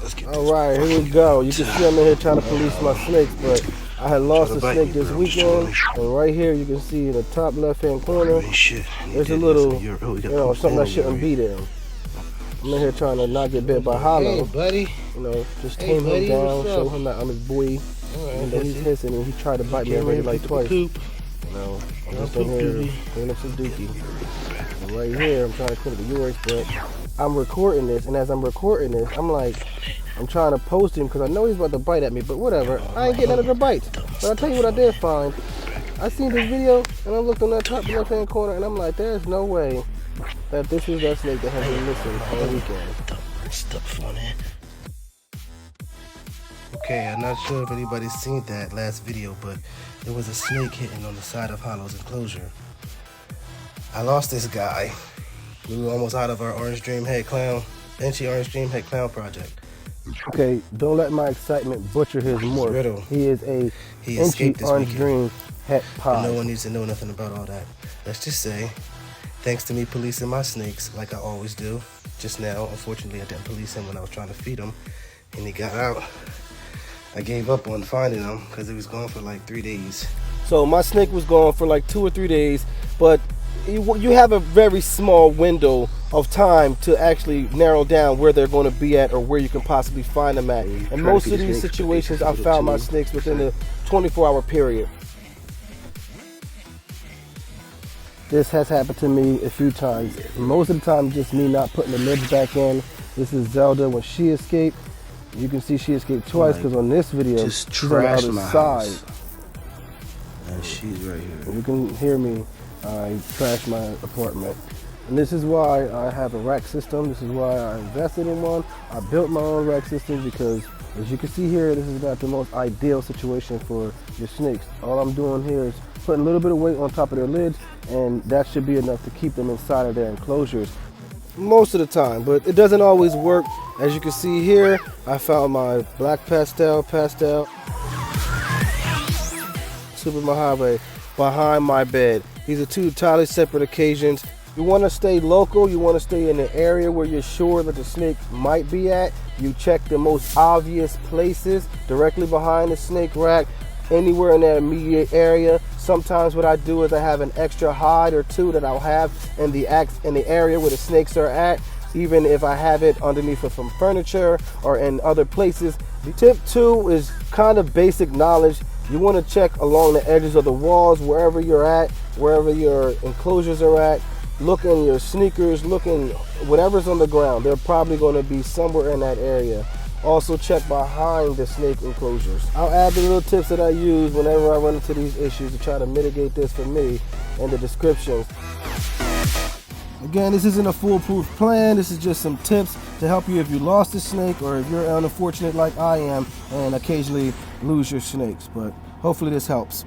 Let's get All right, here we go. You can see I'm in here trying to police my snakes, but I had lost a snake this weekend. And right here, you can see in the top left-hand corner, there's a little, something that shouldn't be there. I'm in here trying to not get bit by Hollow. Hey, buddy. Just tame him down, show him that I'm his boy. And then he's hissing, and he tried to bite me already like twice. I'm just in here cleaning up some dookie. And right here, I'm trying to clean up the yours, but I'm recording this, and as I'm recording this, I'm trying to post him because I know he's about to bite at me, but whatever. I ain't getting none of the bites. But I'll tell you what I did find. I seen this video, and I looked on that top left-hand corner, and I'm like, there's no way that this is that snake that has been missing all weekend. Okay, I'm not sure if anybody's seen that last video, but there was a snake hidden on the side of Hollow's enclosure. I lost this guy. We were almost out of our Orange Dream Head Clown, Enchi Orange Dream Head Clown project. Okay, don't let my excitement butcher his morph. Riddle. He is a escaped this Orange weekend. Dream Het Pod. No one needs to know nothing about all that. Let's just say, thanks to me policing my snakes like I always do. Just now, unfortunately, I didn't police him when I was trying to feed him, and he got out. I gave up on finding him because he was gone for like 3 days. So my snake was gone for like 2 or 3 days, but you have a very small window of time to actually narrow down where they're going to be at or where you can possibly find them at. And most of these situations, I found my snakes within a 24-hour period. This has happened to me a few times. Most of the time, just me not putting the lids back in. This is Zelda when she escaped. You can see she escaped twice because on this video, she's on the other side. And she's right here. You can hear me. I trashed my apartment. And this is why I have a rack system. This is why I invested in one. I built my own rack system because, as you can see here, this is not the most ideal situation for your snakes. All I'm doing here is putting a little bit of weight on top of their lids, and that should be enough to keep them inside of their enclosures. Most of the time, but it doesn't always work. As you can see here, I found my black pastel, Super Mojave behind my bed. These are two entirely separate occasions. You want to stay local, you want to stay in the area where you're sure that the snake might be at. You check the most obvious places directly behind the snake rack, anywhere in that immediate area. Sometimes what I do is I have an extra hide or two that I'll have in the area where the snakes are at, even if I have it underneath of some furniture or in other places. Tip 2 is kind of basic knowledge. You want to check along the edges of the walls, wherever you're at, wherever your enclosures are at. Look in your sneakers, look in whatever's on the ground. They're probably going to be somewhere in that area. Also check behind the snake enclosures. I'll add the little tips that I use whenever I run into these issues to try to mitigate this for me in the descriptions. Again, this isn't a foolproof plan. This is just some tips to help you if you lost a snake or if you're unfortunate like I am and occasionally lose your snakes. But hopefully this helps.